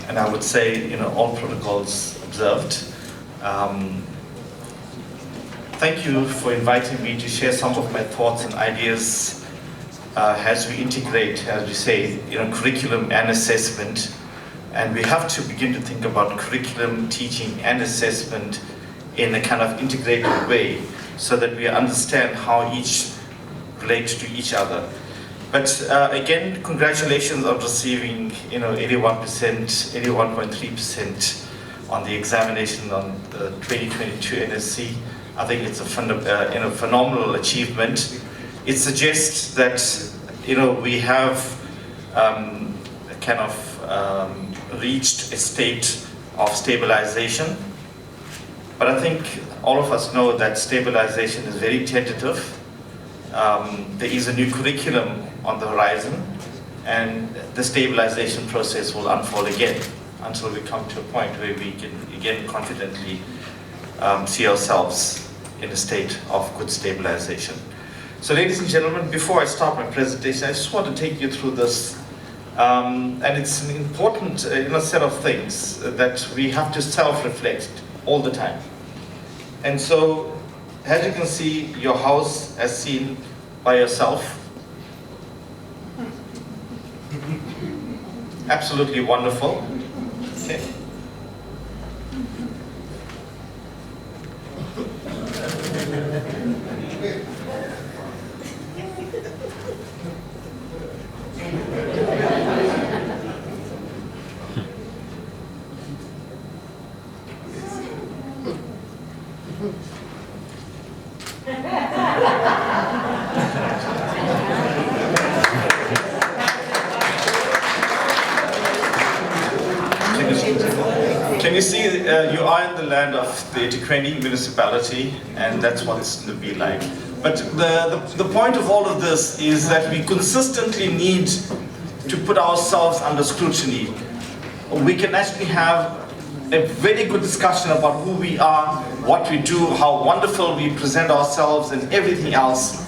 and I would say, all protocols observed. Thank you for inviting me to share some of my thoughts and ideas as we integrate, as we say, curriculum and assessment. And we have to begin to think about curriculum, teaching, and assessment in a kind of integrated way so that we understand how each relates to each other. But again, congratulations on receiving 81%, 81.3% on the examination on the 2022 NSC. I think it's a phenomenal achievement. It suggests that we have reached a state of stabilization. But I think all of us know that stabilization is very tentative. There is a new curriculum on the horizon, and the stabilization process will unfold again until we come to a point where we can again confidently see ourselves in a state of good stabilization. So ladies and gentlemen, before I start my presentation, I just want to take you through this. And it's an important set of things that we have to self-reflect all the time. And so, as you can see, your house as seen by yourself, absolutely wonderful. Okay. Can you see, you are in the land of the Eradicating municipality, and that's what it's going to be like. But the point of all of this is that we consistently need to put ourselves under scrutiny. We can actually have a very good discussion about who we are, what we do, how wonderful we present ourselves, and everything else.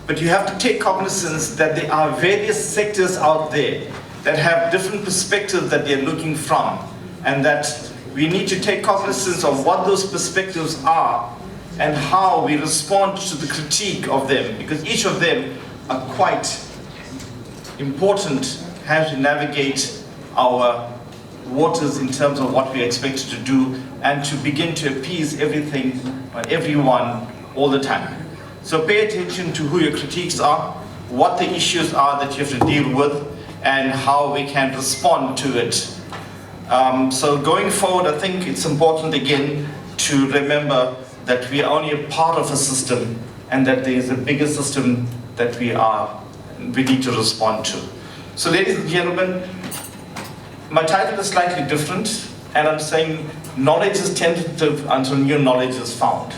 But you have to take cognizance that there are various sectors out there that have different perspectives that they're looking from, and that we need to take cognizance of what those perspectives are and how we respond to the critique of them, because each of them are quite important as we navigate our waters in terms of what we're expected to do and to begin to appease everything and everyone all the time. So pay attention to who your critiques are, what the issues are that you have to deal with, and how we can respond to it. So going forward, I think it's important again to remember that we are only a part of a system, and that there is a bigger system that we need to respond to. So ladies and gentlemen, my title is slightly different, and I'm saying knowledge is tentative until new knowledge is found.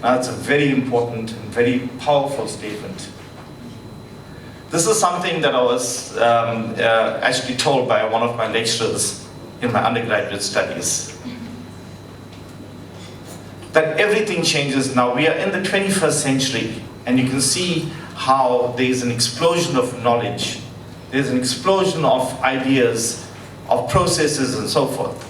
Now that's a very important and very powerful statement. This is something that I was actually told by one of my lecturers in my undergraduate studies. That everything changes now. We are in the 21st century, and you can see how there is an explosion of knowledge. There's an explosion of ideas, of processes, and so forth.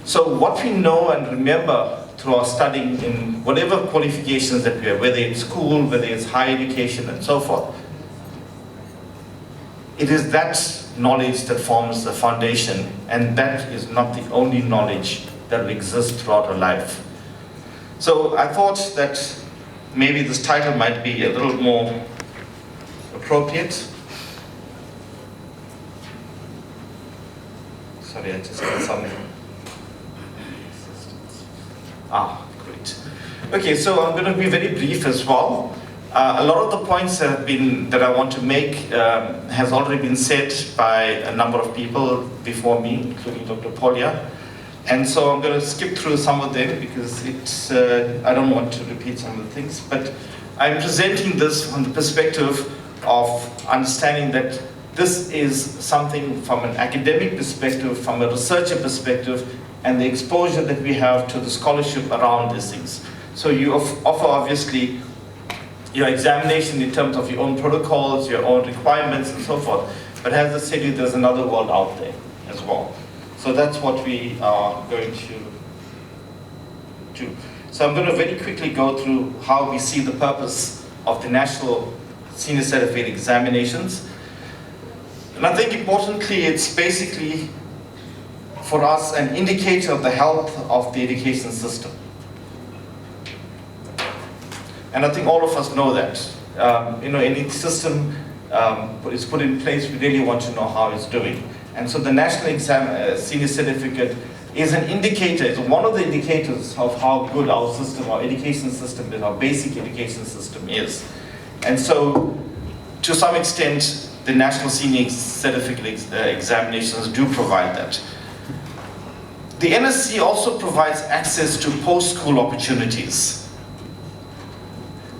So what we know and remember through our studying in whatever qualifications that we have, whether it's school, whether it's higher education, and so forth, it is that knowledge that forms the foundation, and that is not the only knowledge that will exist throughout our life. So I thought that maybe this title might be a little more appropriate. Sorry, I just got some. Great. Okay, so I'm going to be very brief as well. A lot of the points that I want to make has already been said by a number of people before me, including Dr. Polya. And so I'm going to skip through some of them because I don't want to repeat some of the things. But I'm presenting this from the perspective of understanding that this is something from an academic perspective, from a researcher perspective, and the exposure that we have to the scholarship around these things. So you offer obviously your examination in terms of your own protocols, your own requirements, and so forth. But as I said, there's another world out there as well. So that's what we are going to do. So I'm going to very quickly go through how we see the purpose of the National Senior Certificate Examinations. And I think importantly, it's basically for us an indicator of the health of the education system. And I think all of us know that. Any system is put in place, we really want to know how it's doing. And so the National Senior Certificate is an indicator, it's one of the indicators of how good our system, our education system is, our basic education system is. And so, to some extent, the National Senior Certificate Examinations do provide that. The NSC also provides access to post-school opportunities,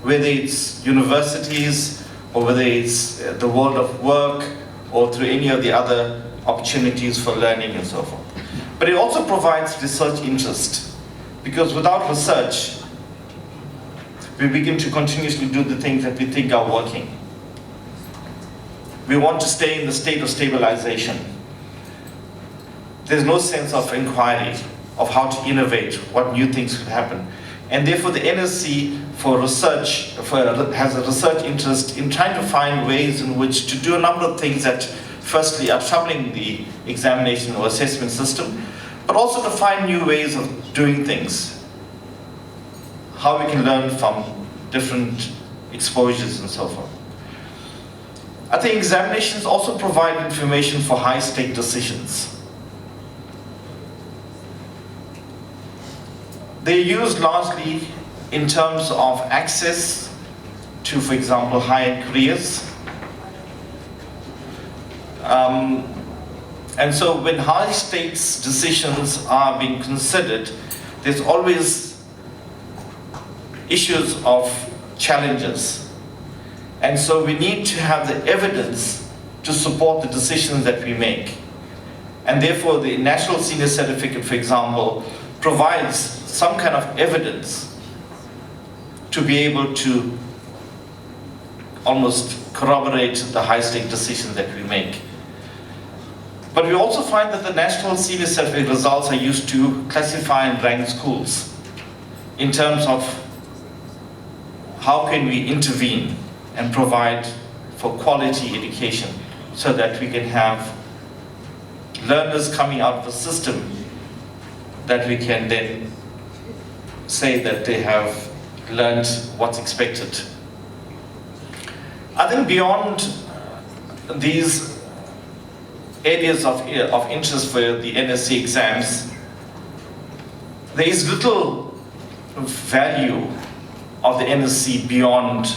whether it's universities, or whether it's the world of work, or through any of the other opportunities for learning and so forth. But it also provides research interest, because without research, we begin to continuously do the things that we think are working. We want to stay in the state of stabilization. There's no sense of inquiry, of how to innovate, what new things could happen. And therefore the NSC has a research interest in trying to find ways in which to do a number of things that firstly are troubling the examination or assessment system, but also to find new ways of doing things. How we can learn from different exposures and so forth. I think examinations also provide information for high-stake decisions. They're used largely in terms of access to, for example, high-end careers. And so when high-stakes decisions are being considered, there's always issues of challenges. And so we need to have the evidence to support the decisions that we make. And therefore the National Senior Certificate, for example, provides some kind of evidence to be able to almost corroborate the high-stake decisions that we make. But we also find that the National Senior Certificate results are used to classify and rank schools in terms of how can we intervene and provide for quality education so that we can have learners coming out of the system that we can then say that they have learned what's expected. I think beyond these areas of interest for the NSC exams, there is little value of the NSC beyond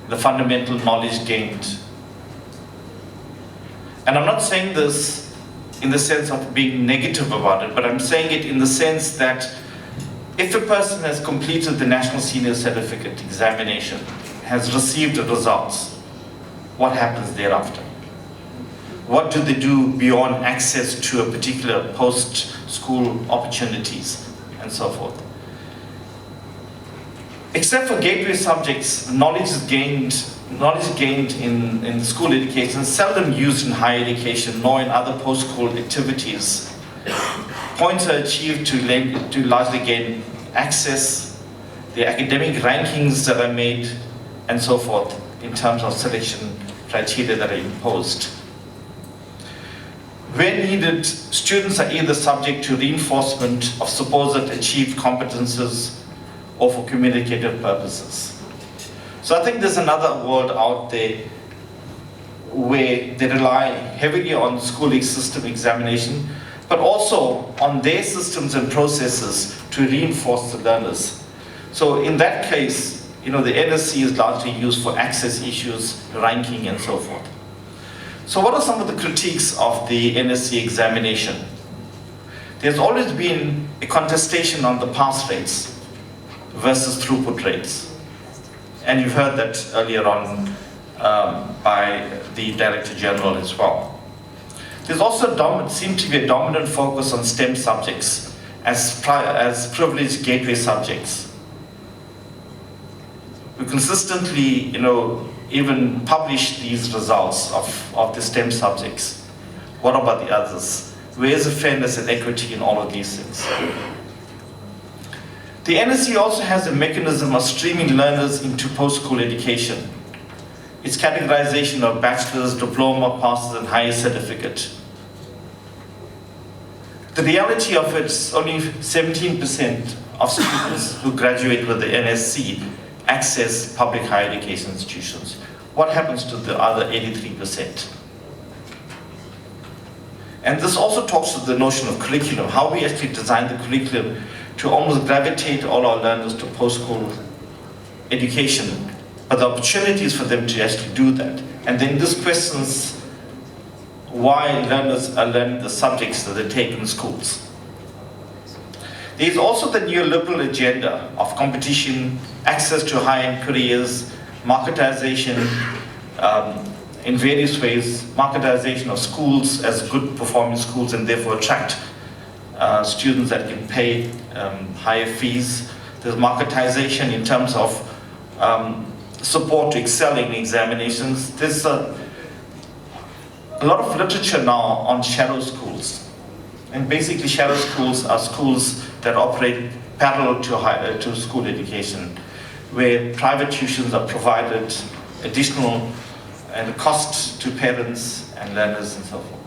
the fundamental knowledge gained. And I'm not saying this in the sense of being negative about it, but I'm saying it in the sense that if a person has completed the National Senior Certificate examination, has received the results, what happens thereafter? What do they do beyond access to a particular post-school opportunities and so forth? Except for gateway subjects, knowledge gained in school education is seldom used in higher education nor in other post-school activities. Points are achieved to largely gain access, the academic rankings that are made, and so forth in terms of selection criteria that are imposed. Where needed, students are either subject to reinforcement of supposed achieved competences or for communicative purposes. So I think there's another world out there where they rely heavily on school system examination, but also on their systems and processes to reinforce the learners. So in that case, the NSC is largely used for access issues, ranking, and so forth. So what are some of the critiques of the NSC examination? There's always been a contestation on the pass rates versus throughput rates. And you've heard that earlier on by the Director General as well. There's also seemed to be a dominant focus on STEM subjects as privileged gateway subjects. We consistently, even publish these results of the STEM subjects? What about the others? Where is the fairness and equity in all of these things? The NSC also has a mechanism of streaming learners into post-school education. Its categorization of bachelor's, diploma, masters, and higher certificate. The reality of it is only 17% of students who graduate with the NSC access public higher education institutions. What happens to the other 83%? And this also talks to the notion of curriculum, how we actually design the curriculum to almost gravitate all our learners to post-school education, but the opportunities for them to actually do that. And then this questions why learners are learning the subjects that they take in schools. There's also the neoliberal agenda of competition, access to high-end careers, marketization in various ways, marketization of schools as good performing schools and therefore attract students that can pay higher fees. There's marketization in terms of support to excelling in examinations. There's a lot of literature now on shadow schools. And basically shadow schools are schools that operate parallel to school education, where private tuitions are provided, additional and cost to parents and learners and so forth.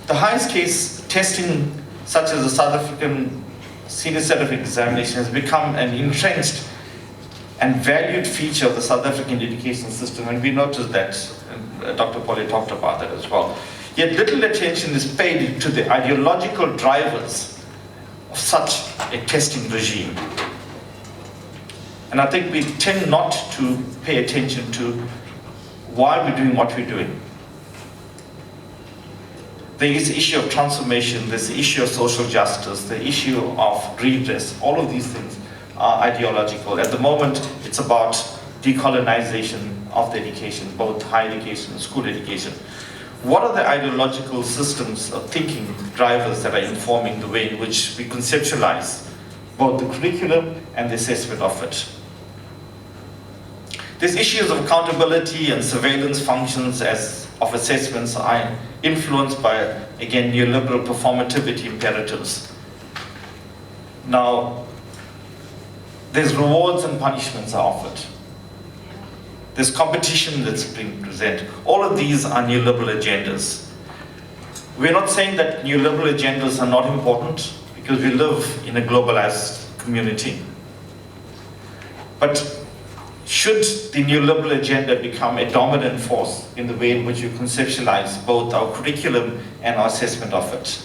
The highest case testing, such as the South African Senior Certificate Examination, has become an entrenched and valued feature of the South African education system, and we noticed that, and Dr. Polly talked about that as well. Yet little attention is paid to the ideological drivers of such a testing regime. And I think we tend not to pay attention to why we're doing what we're doing. There is the issue of transformation, there's the issue of social justice, the issue of redress. All of these things are ideological. At the moment, it's about decolonization of the education, both higher education and school education. What are the ideological systems of thinking drivers that are informing the way in which we conceptualize both the curriculum and the assessment of it? These issues of accountability and surveillance functions of assessments are influenced by, again, neoliberal performativity imperatives. Now, there's rewards and punishments are offered. There's competition that's being presented. All of these are neoliberal agendas. We're not saying that neoliberal agendas are not important, because we live in a globalized community. But should the neoliberal agenda become a dominant force in the way in which you conceptualize both our curriculum and our assessment of it?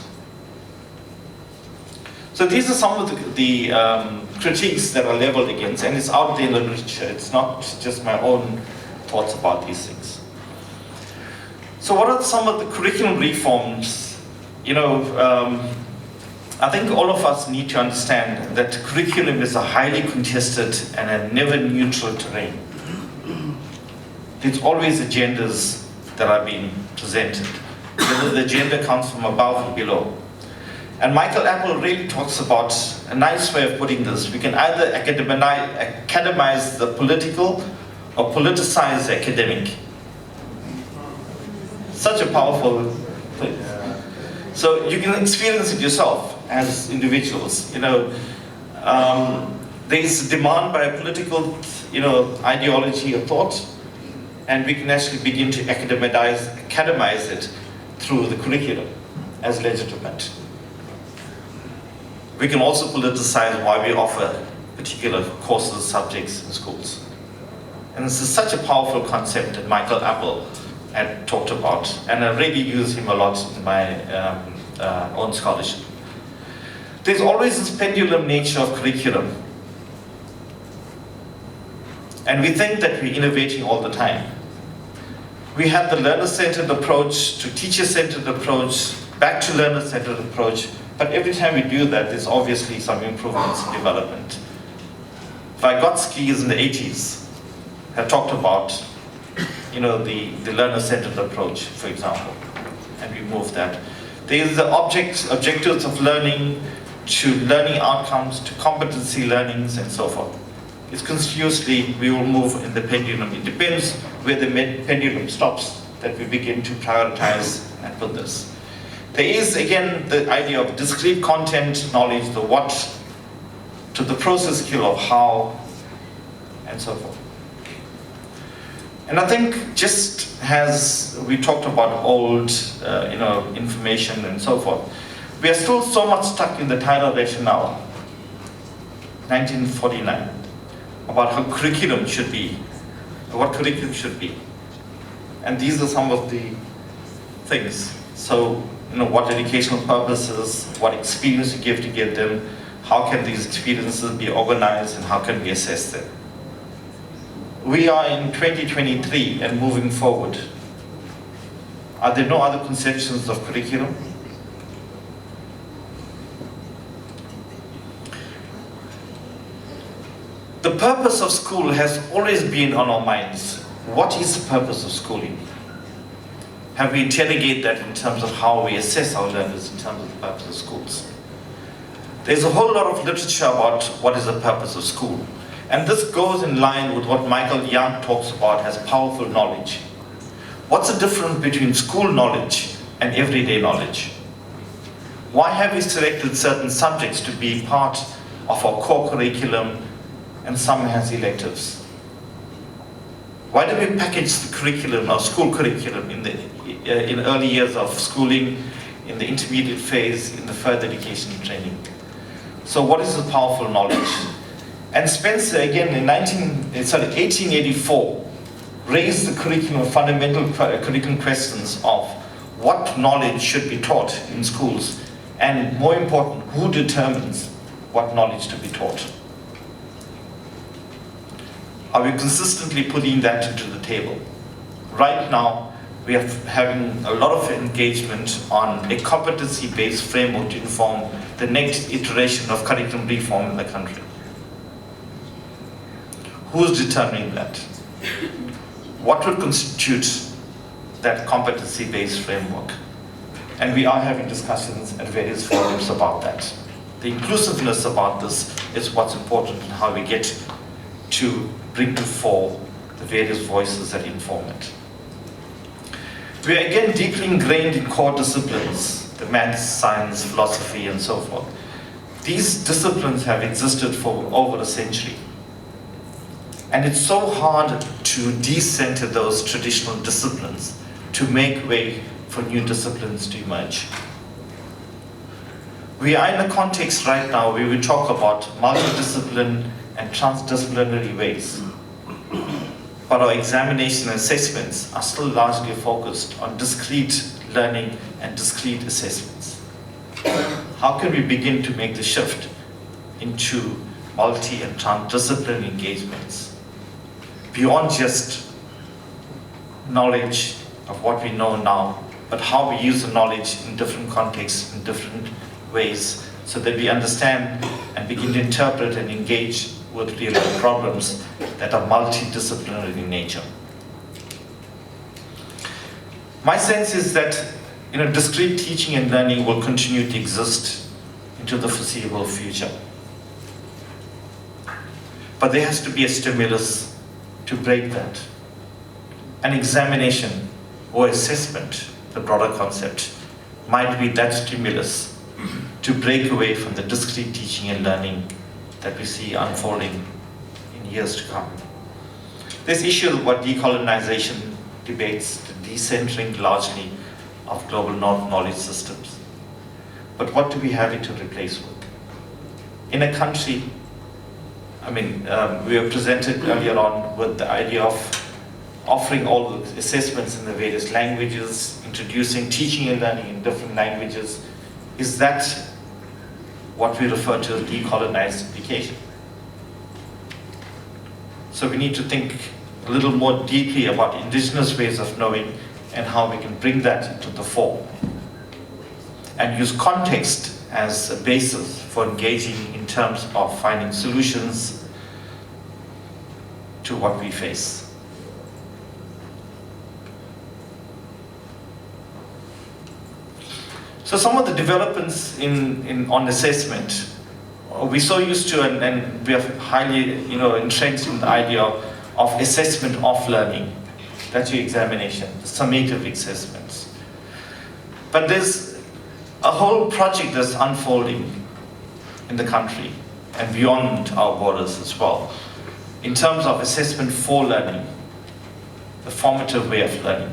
So these are some of the critiques that are leveled against, and it's out there in the literature. It's not just my own thoughts about these things. So what are some of the curriculum reforms? I think all of us need to understand that curriculum is a highly contested and a never neutral terrain. There's always agendas that are being presented, whether the agenda comes from above or below. And Michael Apple really talks about a nice way of putting this. We can either academize the political or politicize the academic. Such a powerful thing. So you can experience it yourself as individuals. There is a demand by a political, ideology or thought, and we can actually begin to academize it through the curriculum as legitimate. We can also politicize why we offer particular courses, subjects in schools. And this is such a powerful concept that Michael Apple had talked about, and I really use him a lot in my own scholarship. There's always this pendulum nature of curriculum. And we think that we're innovating all the time. We have the learner-centered approach to teacher-centered approach, back to learner-centered approach, but every time we do that, there's obviously some improvements in development. Vygotsky in the 80s had talked about the learner-centered approach, for example, and we moved that. There's the objectives of learning, to learning outcomes, to competency learnings, and so forth. it's continuously, we will move in the pendulum. It depends where the pendulum stops that we begin to prioritize and put this. There is, again, the idea of discrete content knowledge, the what, to the process skill of how, and so forth. And I think just as we talked about old information and so forth, we are still so much stuck in the title rationale, 1949, about how curriculum should be, what curriculum should be. And these are some of the things. So, what educational purposes, what experience you give to give them, how can these experiences be organized, and how can we assess them? We are in 2023 and moving forward. Are there no other conceptions of curriculum? The purpose of school has always been on our minds. What is the purpose of schooling? Have we interrogated that in terms of how we assess our learners in terms of the purpose of schools? There's a whole lot of literature about what is the purpose of school. And this goes in line with what Michael Young talks about as powerful knowledge. What's the difference between school knowledge and everyday knowledge? Why have we selected certain subjects to be part of our core curriculum and some as electives? Why do we package the curriculum, our school curriculum, in early years of schooling, in the intermediate phase, in the further education and training? So what is the powerful knowledge? And Spencer, again, in 1884, raised the curriculum, fundamental curriculum questions of what knowledge should be taught in schools, and more important, who determines what knowledge to be taught? Are we consistently putting that into the table? Right now, we are having a lot of engagement on a competency-based framework to inform the next iteration of curriculum reform in the country. Who's determining that? What will constitute that competency-based framework? And we are having discussions at various forums about that. The inclusiveness about this is what's important and how we get to bring to fore the various voices that inform it. We are again deeply ingrained in core disciplines, the maths, science, philosophy, and so forth. These disciplines have existed for over a century. And it's so hard to decenter those traditional disciplines to make way for new disciplines to emerge. We are in a context right now where we talk about multidiscipline and transdisciplinary ways. But our examination and assessments are still largely focused on discrete learning and discrete assessments. How can we begin to make the shift into multi and transdisciplinary engagements? Beyond just knowledge of what we know now, but how we use the knowledge in different contexts, in different ways, so that we understand and begin to interpret and engage with real problems that are multidisciplinary in nature. My sense is that discrete teaching and learning will continue to exist into the foreseeable future. But there has to be a stimulus to break that. An examination or assessment, the broader concept, might be that stimulus to break away from the discrete teaching and learning that we see unfolding in years to come. This issue about decolonization debates the decentering largely of global knowledge systems. But what do we have it to replace with? In a country, we were presented earlier on with the idea of offering all the assessments in the various languages, introducing teaching and learning in different languages. Is that what we refer to as decolonized education? So we need to think a little more deeply about indigenous ways of knowing and how we can bring that to the fore. And use context as a basis for engaging in terms of finding solutions to what we face. So some of the developments on assessment we're so used to, and we are highly, entrenched in the idea of assessment of learning. That's your examination, the summative assessments. But there's a whole project that's unfolding in the country and beyond our borders as well, in terms of assessment for learning, the formative way of learning.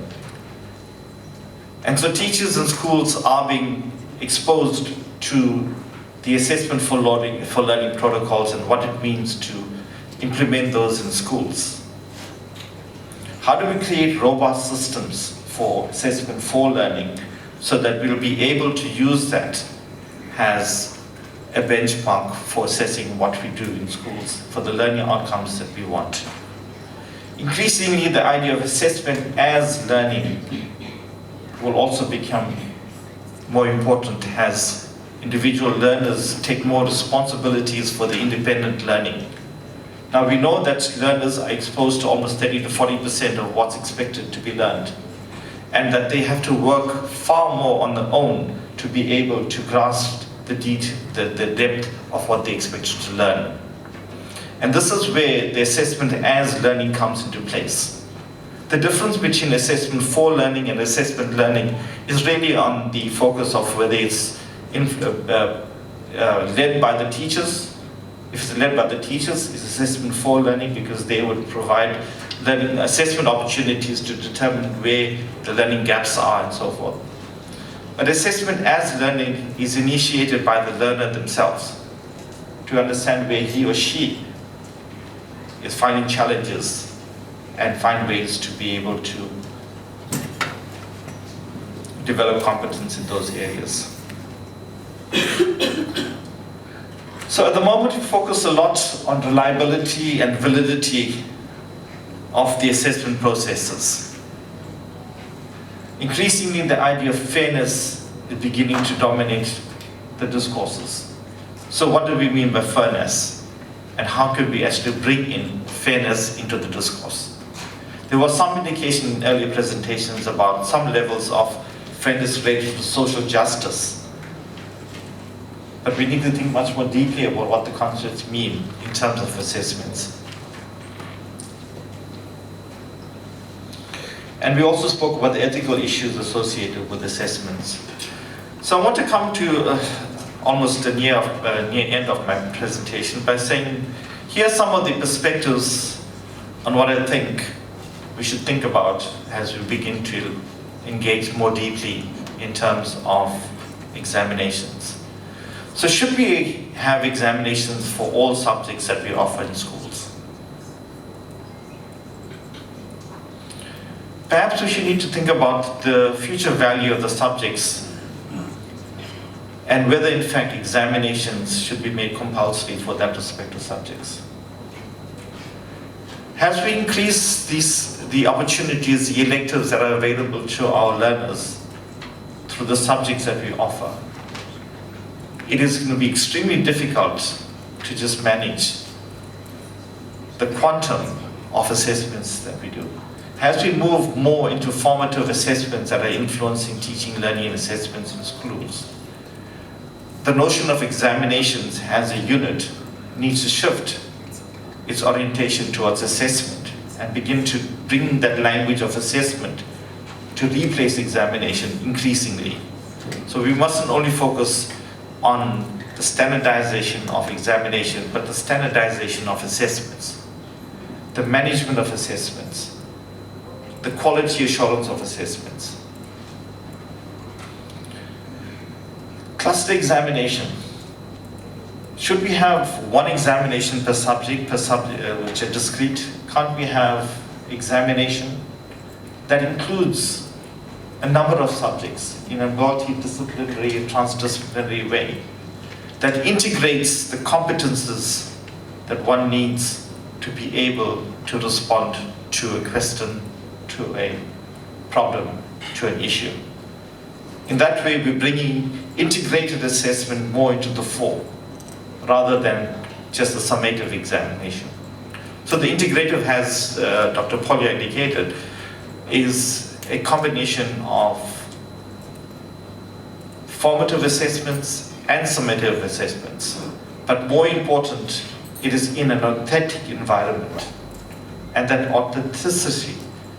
And so teachers and schools are being exposed to the assessment for learning protocols and what it means to implement those in schools. How do we create robust systems for assessment for learning so that we'll be able to use that as a benchmark for assessing what we do in schools for the learning outcomes that we want? Increasingly, the idea of assessment as learning will also become more important as individual learners take more responsibilities for the independent learning. Now we know that learners are exposed to almost 30 to 40% of what's expected to be learned, and that they have to work far more on their own to be able to grasp the depth of what they expected to learn. And this is where the assessment as learning comes into place. The difference between assessment for learning and assessment learning is really on the focus of whether it's led by the teachers. If it's led by the teachers, it's assessment for learning because they would provide learning assessment opportunities to determine where the learning gaps are and so forth. But assessment as learning is initiated by the learner themselves to understand where he or she is finding challenges and find ways to be able to develop competence in those areas. So at the moment we focus a lot on reliability and validity of the assessment processes. Increasingly the idea of fairness is beginning to dominate the discourses. So what do we mean by fairness? And how could we actually bring in fairness into the discourse? There was some indication in earlier presentations about some levels of fairness related to social justice. But we need to think much more deeply about what the concepts mean in terms of assessments. And we also spoke about the ethical issues associated with assessments. So I want to come to almost the near end of my presentation by saying, here are some of the perspectives on what I think we should think about as we begin to engage more deeply in terms of examinations. So should we have examinations for all subjects that we offer in schools? Perhaps we should need to think about the future value of the subjects and whether in fact examinations should be made compulsory for that respective subjects. As we increase the opportunities, the electives that are available to our learners through the subjects that we offer, it is going to be extremely difficult to just manage the quantum of assessments that we do. As we move more into formative assessments that are influencing teaching, learning, and assessments in schools, the notion of examinations as a unit needs to shift its orientation towards assessment and begin to bring that language of assessment to replace examination increasingly. So we mustn't only focus on the standardization of examination, but the standardization of assessments, the management of assessments, the quality assurance of assessments. Cluster examination. Should we have one examination per subject, which are discrete? Can't we have examination that includes a number of subjects in a multidisciplinary, transdisciplinary way that integrates the competences that one needs to be able to respond to a question, to a problem, to an issue? In that way, we're bringing integrated assessment more into the fore, rather than just a summative examination. So the integrative, as Dr. Polya indicated, is a combination of formative assessments and summative assessments but more important, it is in an authentic environment. And that authenticity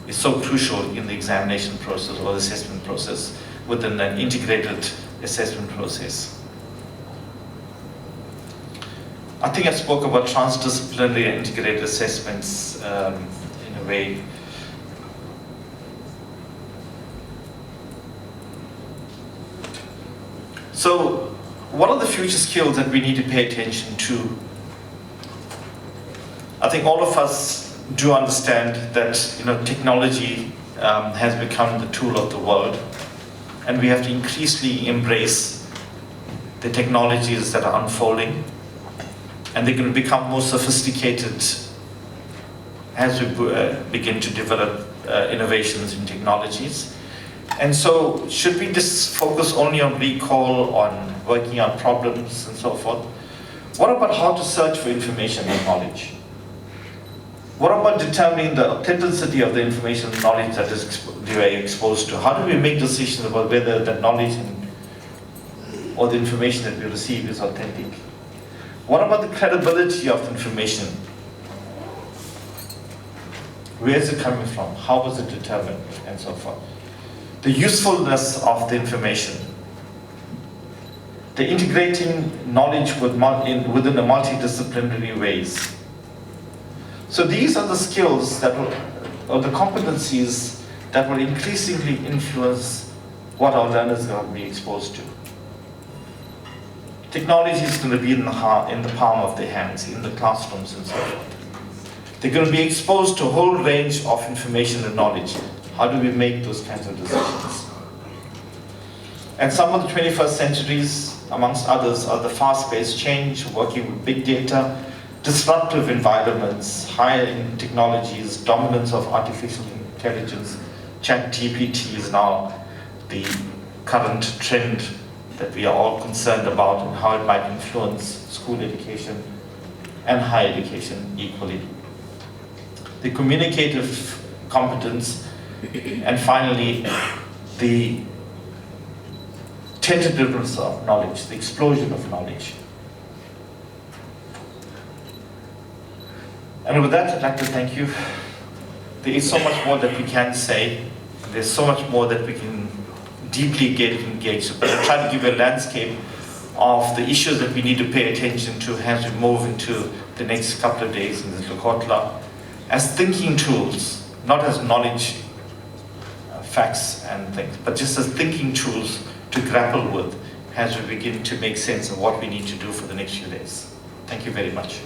is so crucial in the examination process or the assessment process within an integrated assessment process. I think I spoke about transdisciplinary and integrated assessments in a way. So, what are the future skills that we need to pay attention to? I think all of us do understand that technology has become the tool of the world, and we have to increasingly embrace the technologies that are unfolding, and they're going to become more sophisticated as we begin to develop innovations in technologies. And so, should we just focus only on recall, on working on problems and so forth? What about how to search for information and knowledge? What about determining the authenticity of the information and knowledge that they are exposed to? How do we make decisions about whether the knowledge or the information that we receive is authentic? What about the credibility of the information? Where is it coming from? How was it determined? And so forth. The usefulness of the information. The integrating knowledge within a multidisciplinary ways. So these are the skills that will, or the competencies that will increasingly influence what our learners are going to be exposed to. Technology is going to be in the palm of their hands, in the classrooms and so forth. They're going to be exposed to a whole range of information and knowledge. How do we make those kinds of decisions? And some of the 21st centuries, amongst others, are the fast-paced change, working with big data, disruptive environments, high-end technologies, dominance of artificial intelligence. ChatGPT is now the current trend that we are all concerned about and how it might influence school education and higher education equally. The communicative competence, and finally, the tentativeness of knowledge, the explosion of knowledge. And with that, I'd like to thank you. There is so much more that we can say. There's so much more that we can deeply get engaged. But I'll try to give you a landscape of the issues that we need to pay attention to as we move into the next couple of days in the Lekgotla as thinking tools, not as knowledge, facts and things, but just as thinking tools to grapple with as we begin to make sense of what we need to do for the next few days. Thank you very much.